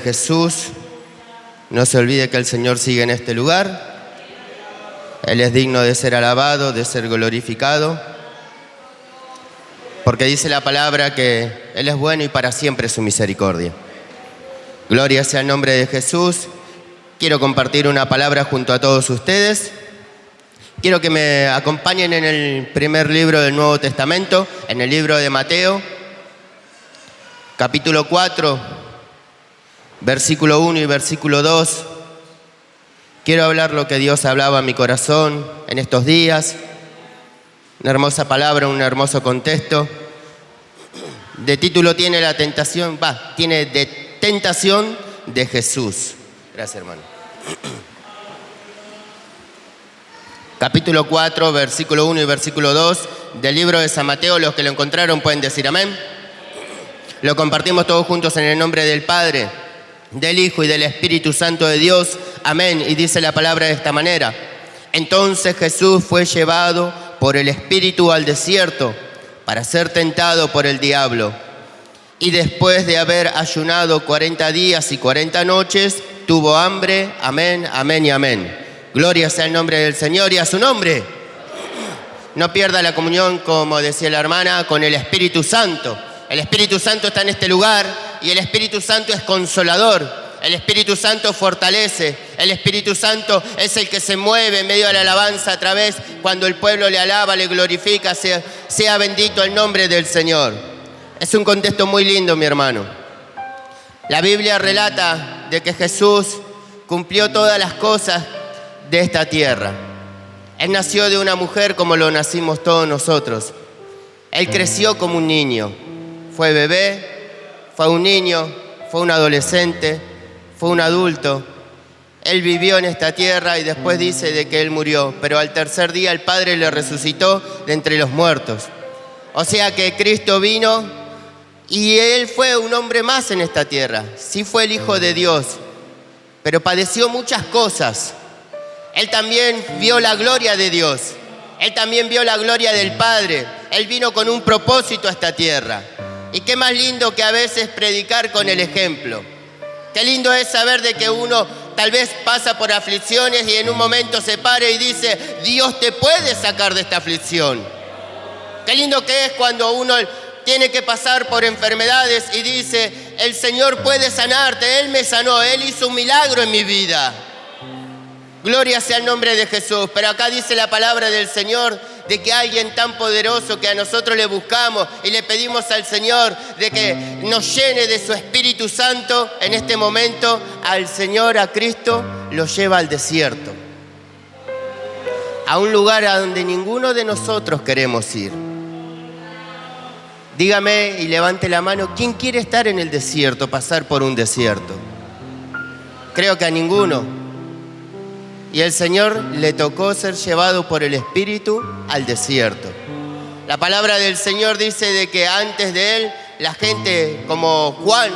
Jesús, no se olvide que el Señor sigue en este lugar. Él es digno de ser alabado, de ser glorificado, porque dice la palabra que Él es bueno y para siempre su misericordia. Gloria sea el nombre de Jesús. Quiero compartir una palabra junto a todos ustedes. Quiero que me acompañen en el primer libro del Nuevo Testamento, en el libro de Mateo, capítulo 4, versículo 1 y versículo 2. Quiero hablar lo que Dios hablaba a mi corazón en estos días. Una hermosa palabra, un hermoso contexto. De título tiene la tentación, tiene de tentación de Jesús. Gracias, hermano. Capítulo 4, versículo 1 y versículo 2 del libro de San Mateo. Los que lo encontraron pueden decir amén. Lo compartimos todos juntos en el nombre del Padre, del Hijo y del Espíritu Santo de Dios. Amén. Y dice la palabra de esta manera. Entonces Jesús fue llevado por el Espíritu al desierto para ser tentado por el diablo. Y después de haber ayunado 40 días y 40 noches, tuvo hambre. Amén, amén y amén. Gloria sea el nombre del Señor y a su nombre. No pierda la comunión, como decía la hermana, con el Espíritu Santo. El Espíritu Santo está en este lugar y el Espíritu Santo es consolador. El Espíritu Santo fortalece. El Espíritu Santo es el que se mueve en medio de la alabanza a través, cuando el pueblo le alaba, le glorifica, sea bendito el nombre del Señor. Es un contexto muy lindo, mi hermano. La Biblia relata de que Jesús cumplió todas las cosas de esta tierra. Él nació de una mujer como lo nacimos todos nosotros. Él creció como un niño. Fue bebé, fue un niño, fue un adolescente, fue un adulto. Él vivió en esta tierra y después dice de que Él murió, pero al tercer día el Padre le resucitó de entre los muertos. O sea que Cristo vino y Él fue un hombre más en esta tierra. Sí fue el Hijo de Dios, pero padeció muchas cosas. Él también vio la gloria de Dios. Él también vio la gloria del Padre. Él vino con un propósito a esta tierra. Y qué más lindo que a veces predicar con el ejemplo. Qué lindo es saber de que uno tal vez pasa por aflicciones y en un momento se para y dice, Dios te puede sacar de esta aflicción. Qué lindo que es cuando uno tiene que pasar por enfermedades y dice, el Señor puede sanarte, Él me sanó, Él hizo un milagro en mi vida. Gloria sea el nombre de Jesús. Pero acá dice la palabra del Señor de que alguien tan poderoso que a nosotros le buscamos y le pedimos al Señor de que nos llene de su Espíritu Santo, en este momento al Señor, a Cristo, lo lleva al desierto. A un lugar a donde ninguno de nosotros queremos ir. Dígame y levante la mano, ¿quién quiere estar en el desierto, pasar por un desierto? Creo que a ninguno. Y el Señor le tocó ser llevado por el Espíritu al desierto. La palabra del Señor dice de que antes de Él, la gente como Juan,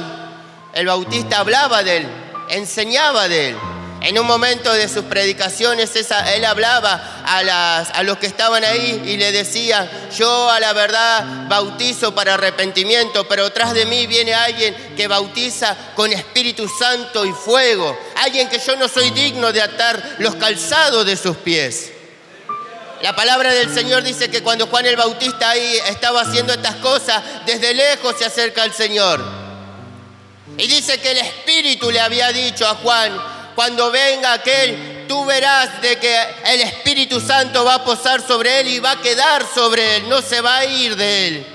el Bautista, hablaba de Él, enseñaba de Él. En un momento de sus predicaciones, Él hablaba a los que estaban ahí y le decía, yo a la verdad bautizo para arrepentimiento, pero tras de mí viene alguien que bautiza con Espíritu Santo y fuego. Alguien que yo no soy digno de atar los calzados de sus pies. La palabra del Señor dice que cuando Juan el Bautista ahí estaba haciendo estas cosas, desde lejos se acerca al Señor. Y dice que el Espíritu le había dicho a Juan, cuando venga aquel, tú verás de que el Espíritu Santo va a posar sobre él y va a quedar sobre él, no se va a ir de él.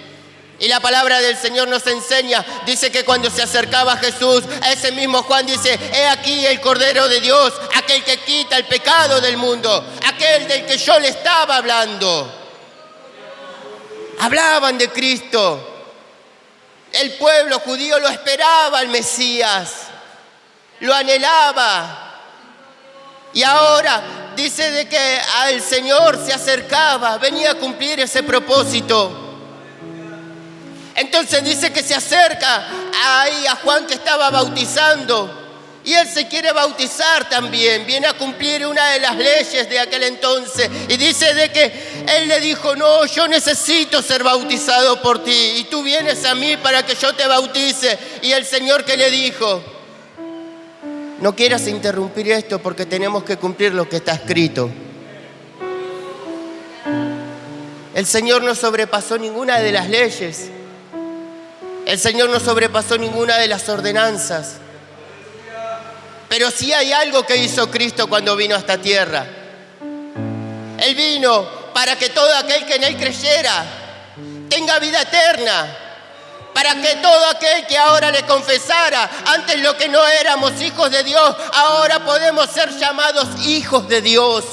Y la palabra del Señor nos enseña, dice que cuando se acercaba a Jesús, ese mismo Juan dice, he aquí el Cordero de Dios, aquel que quita el pecado del mundo, aquel del que yo le estaba hablando. Hablaban de Cristo. El pueblo judío lo esperaba al Mesías. Lo anhelaba. Y ahora dice de que al Señor se acercaba, venía a cumplir ese propósito. Entonces dice que se acerca ahí a Juan que estaba bautizando. Y él se quiere bautizar también, viene a cumplir una de las leyes de aquel entonces. Y dice de que él le dijo, no, yo necesito ser bautizado por ti. Y tú vienes a mí para que yo te bautice. Y el Señor que le dijo, no quieras interrumpir esto porque tenemos que cumplir lo que está escrito. El Señor no sobrepasó ninguna de las leyes. El Señor no sobrepasó ninguna de las ordenanzas. Pero sí hay algo que hizo Cristo cuando vino a esta tierra. Él vino para que todo aquel que en Él creyera tenga vida eterna. Para que todo aquel que ahora le confesara, antes lo que no éramos hijos de Dios, ahora podemos ser llamados hijos de Dios.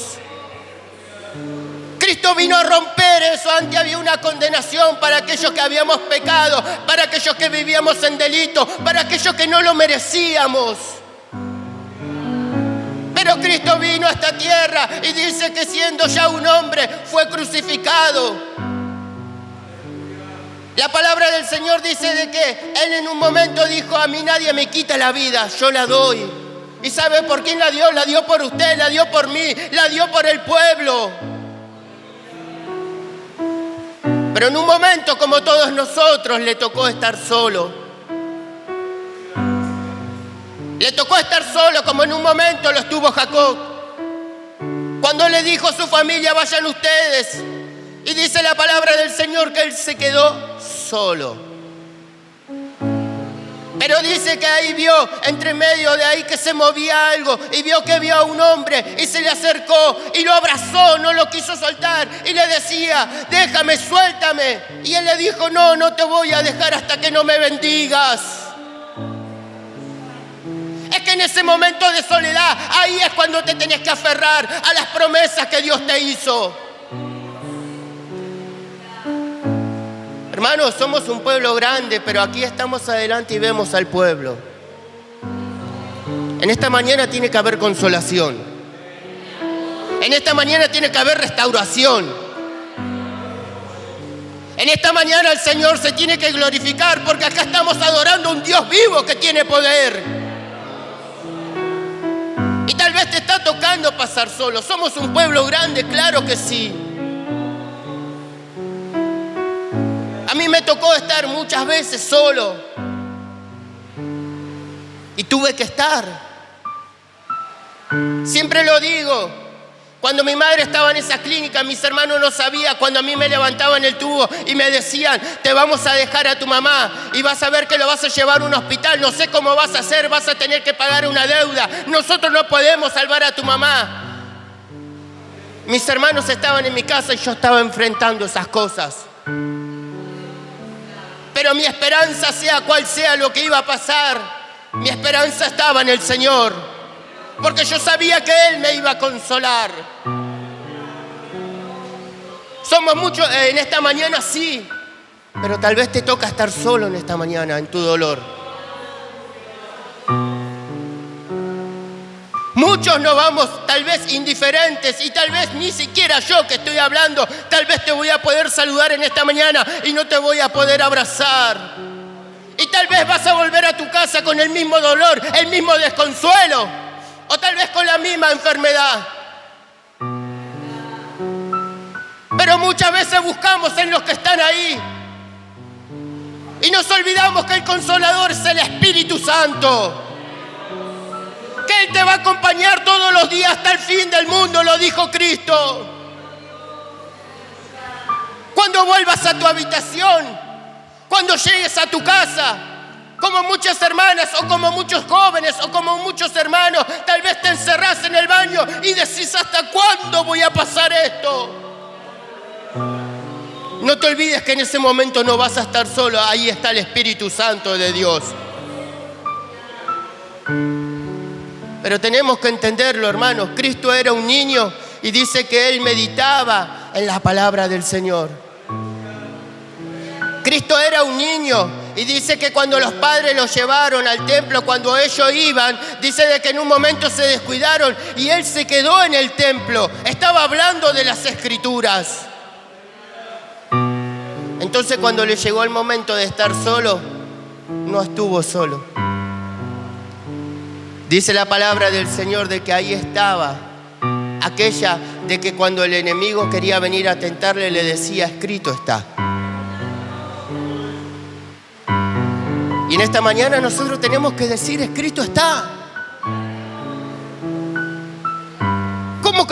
Cristo vino a romper eso. Antes había una condenación para aquellos que habíamos pecado, para aquellos que vivíamos en delito, para aquellos que no lo merecíamos. Pero Cristo vino a esta tierra y dice que siendo ya un hombre fue crucificado. La palabra del Señor dice de que Él en un momento dijo: a mí nadie me quita la vida, yo la doy. ¿Y sabe por quién la dio? La dio por usted, la dio por mí, la dio por el pueblo. Pero en un momento, como todos nosotros, le tocó estar solo. Le tocó estar solo como en un momento lo estuvo Jacob. Cuando le dijo a su familia: vayan ustedes. Y dice la palabra del Señor que él se quedó solo. Pero dice que ahí vio, entre medio de ahí, que se movía algo. Y vio que vio a un hombre y se le acercó y lo abrazó, no lo quiso soltar. Y le decía: déjame, suéltame. Y él le dijo: no, no te voy a dejar hasta que no me bendigas. Es que en ese momento de soledad, ahí es cuando te tenés que aferrar a las promesas que Dios te hizo. Hermanos, somos un pueblo grande, pero aquí estamos adelante y vemos al pueblo. En esta mañana tiene que haber consolación. En esta mañana tiene que haber restauración. En esta mañana el Señor se tiene que glorificar, porque acá estamos adorando a un Dios vivo que tiene poder. Y tal vez te está tocando pasar solo. Somos un pueblo grande, claro que sí. A mí me tocó estar muchas veces solo. Y tuve que estar. Siempre lo digo. Cuando mi madre estaba en esa clínica, mis hermanos no sabían. Cuando a mí me levantaban el tubo y me decían: te vamos a dejar a tu mamá y vas a ver que lo vas a llevar a un hospital. No sé cómo vas a hacer, vas a tener que pagar una deuda. Nosotros no podemos salvar a tu mamá. Mis hermanos estaban en mi casa y yo estaba enfrentando esas cosas. Pero mi esperanza, sea cual sea lo que iba a pasar, mi esperanza estaba en el Señor, porque yo sabía que Él me iba a consolar. Somos muchos en esta mañana, sí, pero tal vez te toca estar solo en esta mañana, en tu dolor. Muchos nos vamos tal vez indiferentes, y tal vez ni siquiera yo que estoy hablando, tal vez te voy a poder saludar en esta mañana y no te voy a poder abrazar. Y tal vez vas a volver a tu casa con el mismo dolor, el mismo desconsuelo, o tal vez con la misma enfermedad. Pero muchas veces buscamos en los que están ahí y nos olvidamos que el Consolador es el Espíritu Santo. Que Él te va a acompañar todos los días hasta el fin del mundo, lo dijo Cristo. Cuando vuelvas a tu habitación, cuando llegues a tu casa, como muchas hermanas o como muchos jóvenes o como muchos hermanos, tal vez te encerrás en el baño y decís: ¿hasta cuándo voy a pasar esto? No te olvides que en ese momento no vas a estar solo, ahí está el Espíritu Santo de Dios. Pero tenemos que entenderlo, hermanos. Cristo era un niño y dice que Él meditaba en la palabra del Señor. Cristo era un niño y dice que cuando los padres lo llevaron al templo, cuando ellos iban, dice de que en un momento se descuidaron y Él se quedó en el templo. Estaba hablando de las Escrituras. Entonces, cuando le llegó el momento de estar solo, no estuvo solo. Dice la palabra del Señor de que ahí estaba aquella de que cuando el enemigo quería venir a tentarle, le decía: escrito está. Y en esta mañana nosotros tenemos que decir: escrito está.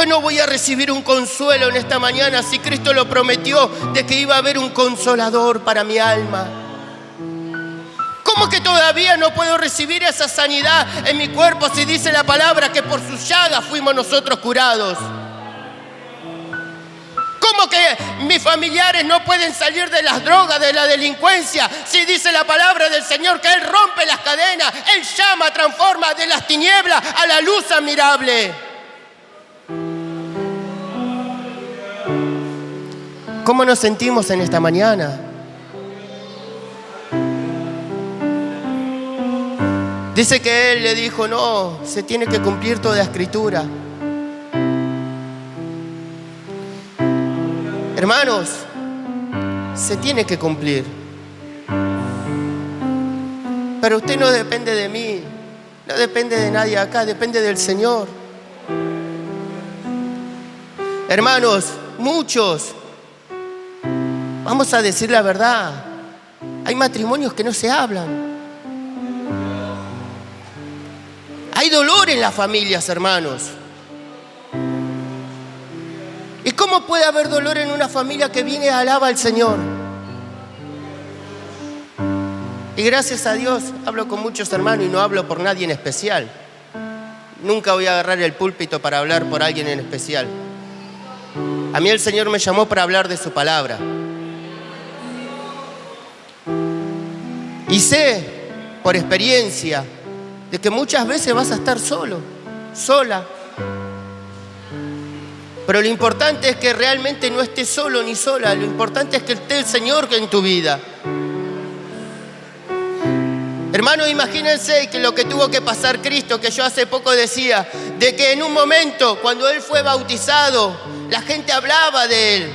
que no voy a recibir un consuelo en esta mañana si Cristo lo prometió de que iba a haber un consolador para mi alma? ¿Cómo que todavía no puedo recibir esa sanidad en mi cuerpo si dice la palabra que por sus llagas fuimos nosotros curados? ¿Cómo que mis familiares no pueden salir de las drogas, de la delincuencia, si dice la palabra del Señor que Él rompe las cadenas, Él llama, transforma de las tinieblas a la luz admirable? ¿Cómo nos sentimos en esta mañana? Dice que Él le dijo, no, se tiene que cumplir toda la Escritura. Hermanos, se tiene que cumplir. Pero usted no depende de mí, no depende de nadie acá, depende del Señor. Hermanos, muchos, vamos a decir la verdad, hay matrimonios que no se hablan. Hay dolor en las familias, hermanos. ¿Y cómo puede haber dolor en una familia que viene y alaba al Señor? Y gracias a Dios hablo con muchos hermanos y no hablo por nadie en especial. Nunca voy a agarrar el púlpito para hablar por alguien en especial. A mí el Señor me llamó para hablar de su palabra. Y sé por experiencia de que muchas veces vas a estar solo, sola. Pero lo importante es que realmente no estés solo ni sola. Lo importante es que esté el Señor en tu vida. Hermanos, imagínense que lo que tuvo que pasar Cristo, que yo hace poco decía, de que en un momento, cuando Él fue bautizado, la gente hablaba de Él.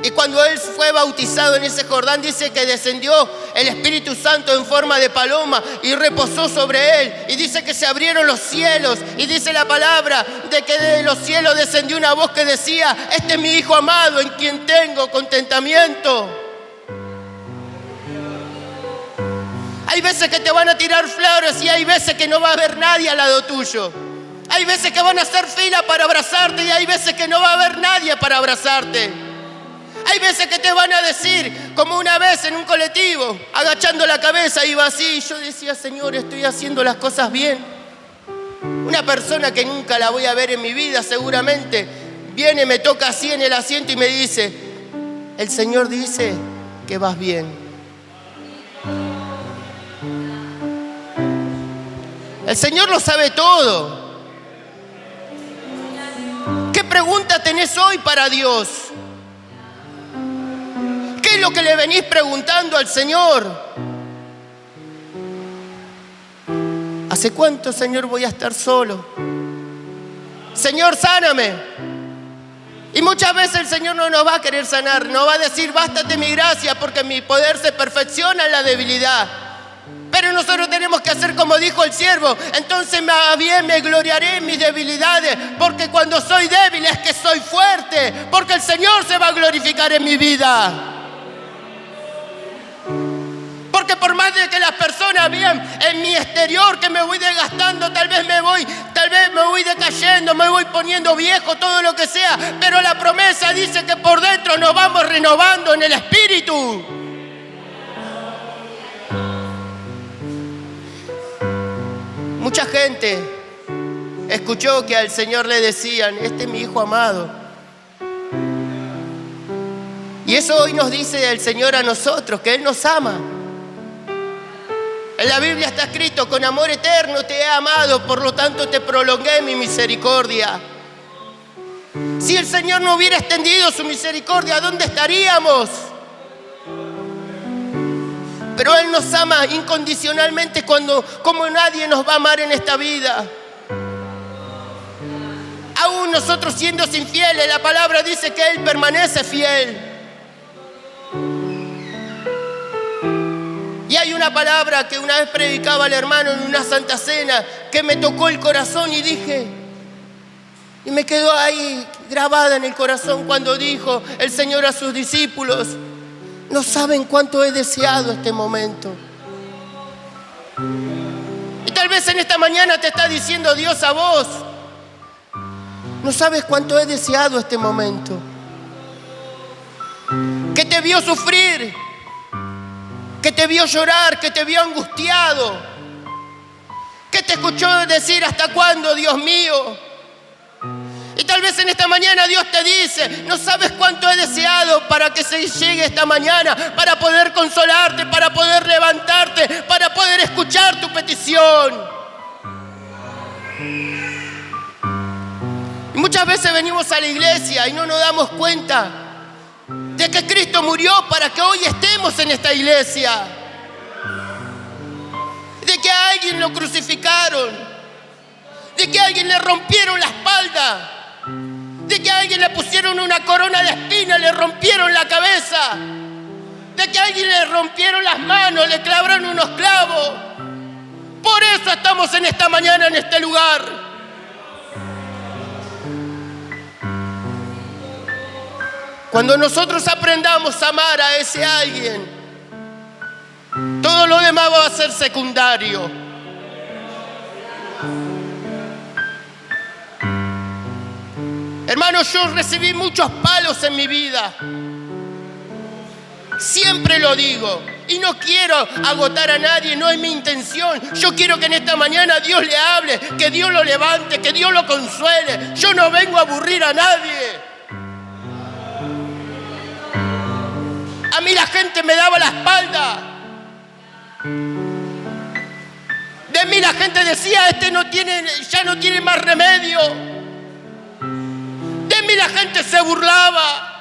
Y cuando Él fue bautizado en ese Jordán, dice que descendió el Espíritu Santo en forma de paloma y reposó sobre Él. Y dice que se abrieron los cielos. Y dice la palabra de que de los cielos descendió una voz que decía, este es mi Hijo amado en quien tengo contentamiento. Hay veces que te van a tirar flores y hay veces que no va a haber nadie al lado tuyo. Hay veces que van a hacer fila para abrazarte y hay veces que no va a haber nadie para abrazarte. Hay veces que te van a decir, como una vez en un colectivo, agachando la cabeza, iba así, y yo decía, Señor, estoy haciendo las cosas bien. Una persona que nunca la voy a ver en mi vida, seguramente, viene, me toca así en el asiento y me dice, el Señor dice que vas bien. El Señor lo sabe todo. ¿Qué pregunta tenés hoy para Dios? ¿Qué es lo que le venís preguntando al Señor? ¿Hace cuánto, Señor, voy a estar solo? Señor, sáname. Y muchas veces el Señor no nos va a querer sanar, nos va a decir, bástate mi gracia, porque mi poder se perfecciona en la debilidad. Pero nosotros tenemos que hacer como dijo el siervo, entonces más bien me gloriaré en mis debilidades, porque cuando soy débil es que soy fuerte, porque el Señor se va a glorificar en mi vida. Porque por más de que las personas vean en mi exterior que me voy desgastando, tal vez me voy decayendo, me voy poniendo viejo, todo lo que sea, pero la promesa dice que por dentro nos vamos renovando en el espíritu. Mucha gente escuchó que al Señor le decían, este es mi Hijo amado. Y eso hoy nos dice el Señor a nosotros, que Él nos ama. En la Biblia está escrito, con amor eterno te he amado, por lo tanto te prolongué mi misericordia. Si el Señor no hubiera extendido su misericordia, ¿dónde estaríamos? Pero Él nos ama incondicionalmente como nadie nos va a amar en esta vida. Aún nosotros siendo infieles, la palabra dice que Él permanece fiel. Y hay una palabra que una vez predicaba el hermano en una santa cena que me tocó el corazón y dije, y me quedó ahí grabada en el corazón cuando dijo el Señor a sus discípulos, no saben cuánto he deseado este momento. Y tal vez en esta mañana te está diciendo Dios a vos, No sabes cuánto he deseado este momento. Que te vio sufrir, que te vio llorar, que te vio angustiado, que te escuchó decir: ¿hasta cuándo, Dios mío? Y tal vez en esta mañana Dios te dice: no sabes cuánto he deseado para que se llegue esta mañana, para poder consolarte, para poder levantarte, para poder escuchar tu petición. Y muchas veces venimos a la iglesia y no nos damos cuenta de que Cristo murió para que hoy estemos en esta iglesia, de que a alguien lo crucificaron, de que a alguien le rompieron la espalda, de que a alguien le pusieron una corona de espinas, le rompieron la cabeza, de que a alguien le rompieron las manos, le clavaron unos clavos. Por eso estamos en esta mañana en este lugar. Cuando nosotros aprendamos a amar a ese alguien, todo lo demás va a ser secundario. Hermanos, yo recibí muchos palos en mi vida. Siempre lo digo. Y no quiero agotar a nadie, no es mi intención. Yo quiero que en esta mañana Dios le hable, que Dios lo levante, que Dios lo consuele. Yo no vengo a aburrir a nadie. A mí la gente me daba la espalda. De mí la gente decía: este ya no tiene más remedio. De mí la gente se burlaba.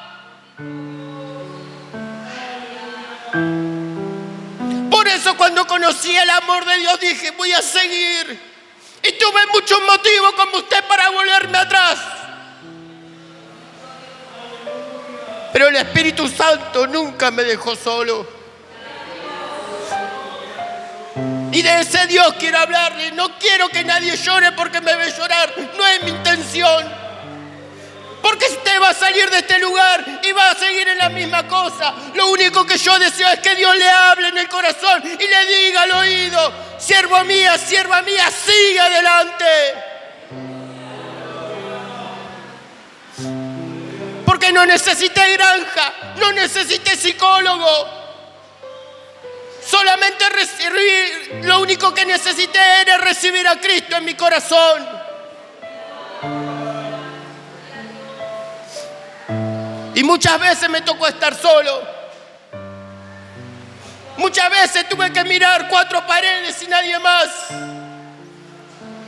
Por eso cuando conocí el amor de Dios dije: voy a seguir. Y tuve muchos motivos como usted para volverme atrás. Pero el Espíritu Santo nunca me dejó solo. Y de ese Dios quiero hablarle. No quiero que nadie llore porque me ve llorar. No es mi intención. Porque usted va a salir de este lugar y va a seguir en la misma cosa. Lo único que yo deseo es que Dios le hable en el corazón y le diga al oído: sierva mía, sigue adelante. Porque no necesité granja, no necesité psicólogo. Solamente lo único que necesité era recibir a Cristo en mi corazón. Y muchas veces me tocó estar solo. Muchas veces tuve que mirar 4 paredes y nadie más.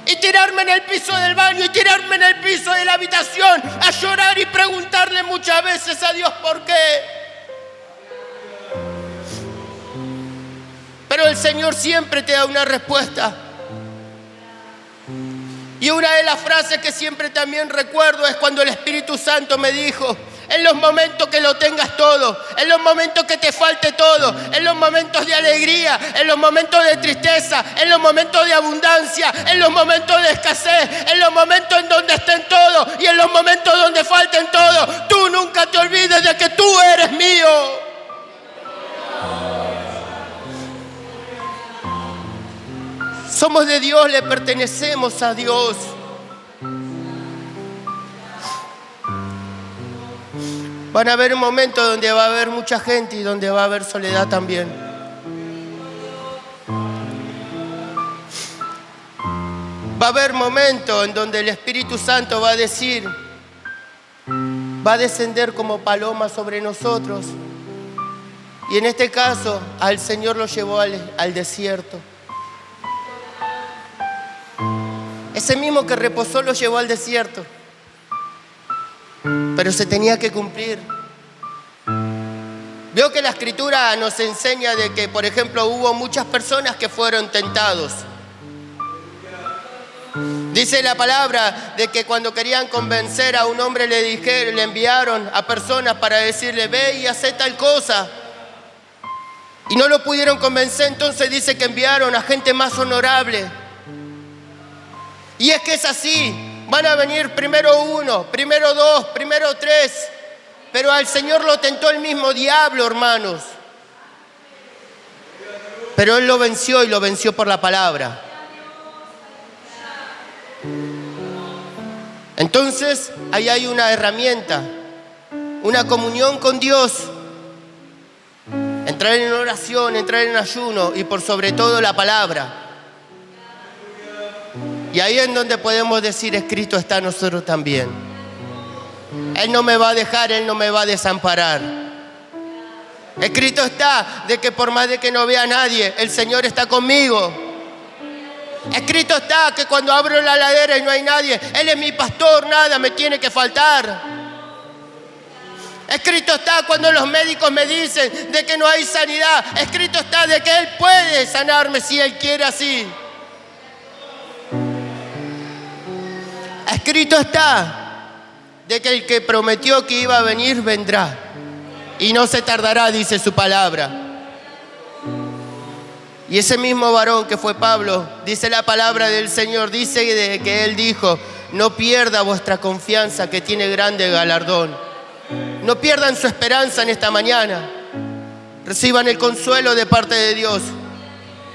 Y tirarme en el piso del baño y tirarme en el piso de la habitación a llorar y preguntarle muchas veces a Dios por qué. Pero el Señor siempre te da una respuesta. Y una de las frases que siempre también recuerdo es cuando el Espíritu Santo me dijo: en los momentos que lo tengas todo, en los momentos que te falte todo, en los momentos de alegría, en los momentos de tristeza, en los momentos de abundancia, en los momentos de escasez, en los momentos en donde estén todos y en los momentos donde falten todos, tú nunca te olvides de que tú eres mío. Somos de Dios, le pertenecemos a Dios. Van a haber momentos donde va a haber mucha gente y donde va a haber soledad también. Va a haber momentos en donde el Espíritu Santo va a decir, va a descender como paloma sobre nosotros. Y en este caso, al Señor lo llevó al desierto. Ese mismo que reposó lo llevó al desierto. Pero se tenía que cumplir. Veo que la Escritura nos enseña de que, por ejemplo, hubo muchas personas que fueron tentados. Dice la palabra de que cuando querían convencer a un hombre le enviaron a personas para decirle: ve y hace tal cosa. Y no lo pudieron convencer, entonces dice que enviaron a gente más honorable. Y es que es así. Van a venir primero 1, primero 2, primero 3. Pero al Señor lo tentó el mismo diablo, hermanos. Pero Él lo venció y lo venció por la palabra. Entonces, ahí hay una herramienta, una comunión con Dios. Entrar en oración, entrar en ayuno y por sobre todo la palabra. Y ahí es donde podemos decir, escrito está en nosotros también. Él no me va a dejar, Él no me va a desamparar. Escrito está de que por más de que no vea a nadie, el Señor está conmigo. Escrito está que cuando abro la ladera y no hay nadie, Él es mi pastor, nada me tiene que faltar. Escrito está cuando los médicos me dicen de que no hay sanidad. Escrito está de que Él puede sanarme si Él quiere así. Escrito está de que el que prometió que iba a venir, vendrá. Y no se tardará, dice su palabra. Y ese mismo varón que fue Pablo, dice la palabra del Señor, dice de que Él dijo, no pierda vuestra confianza que tiene grande galardón. No pierdan su esperanza en esta mañana. Reciban el consuelo de parte de Dios.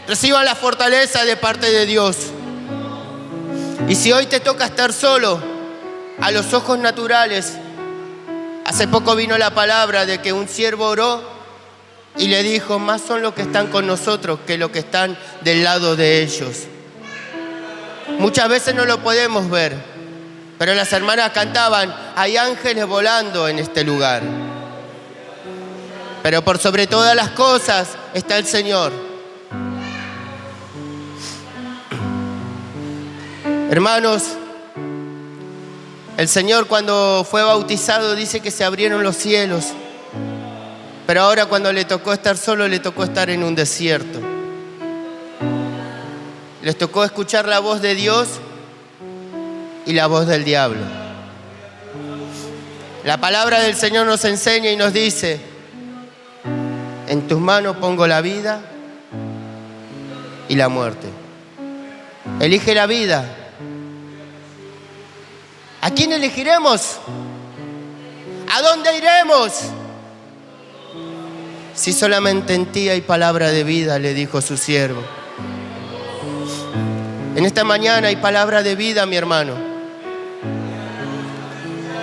Reciban la fortaleza de parte de Dios. Y si hoy te toca estar solo, a los ojos naturales, hace poco vino la palabra de que un siervo oró y le dijo, más son los que están con nosotros que los que están del lado de ellos. Muchas veces no lo podemos ver, pero las hermanas cantaban, hay ángeles volando en este lugar. Pero por sobre todas las cosas está el Señor. Hermanos, el Señor cuando fue bautizado dice que se abrieron los cielos. Pero ahora cuando le tocó estar solo, le tocó estar en un desierto. Les tocó escuchar la voz de Dios y la voz del diablo. La palabra del Señor nos enseña y nos dice, en tus manos pongo la vida y la muerte. Elige la vida. ¿A quién elegiremos? ¿A dónde iremos? Si solamente en ti hay palabra de vida, le dijo su siervo. En esta mañana hay palabra de vida, mi hermano.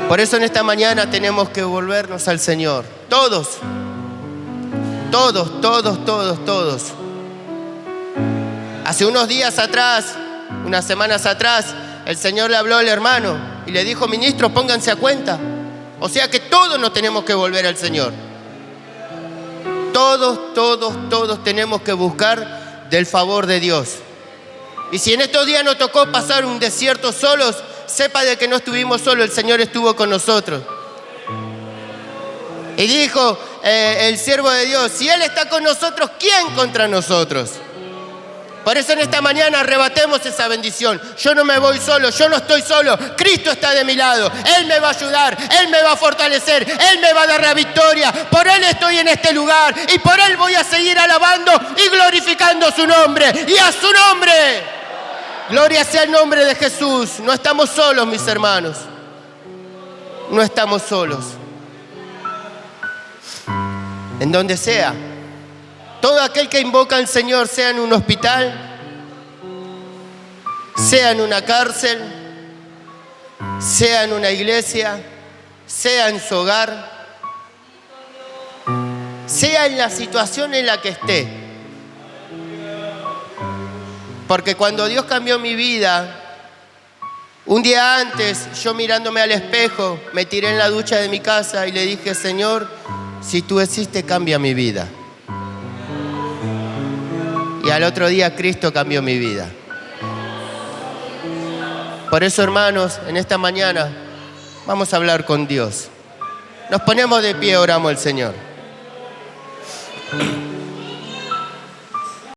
Por eso en esta mañana tenemos que volvernos al Señor. Todos. Todos, todos, todos, todos. Hace unos días atrás, unas semanas atrás, el Señor le habló al hermano y le dijo, ministro, pónganse a cuenta. O sea que todos nos tenemos que volver al Señor. Todos, todos, todos tenemos que buscar del favor de Dios. Y si en estos días nos tocó pasar un desierto solos, sepa de que no estuvimos solos, el Señor estuvo con nosotros. Y dijo el siervo de Dios, si Él está con nosotros, ¿quién contra nosotros? Por eso en esta mañana arrebatemos esa bendición. Yo no me voy solo, yo no estoy solo. Cristo está de mi lado. Él me va a ayudar, Él me va a fortalecer, Él me va a dar la victoria. Por Él estoy en este lugar y por Él voy a seguir alabando y glorificando su nombre. Y a su nombre. Gloria sea el nombre de Jesús. No estamos solos, mis hermanos. No estamos solos. En donde sea. Todo aquel que invoca al Señor, sea en un hospital, sea en una cárcel, sea en una iglesia, sea en su hogar, sea en la situación en la que esté. Porque cuando Dios cambió mi vida, un día antes, yo mirándome al espejo, me tiré en la ducha de mi casa y le dije, Señor, si tú existes, cambia mi vida. Y al otro día Cristo cambió mi vida. Por eso, hermanos, en esta mañana vamos a hablar con Dios. Nos ponemos de pie, oramos al Señor.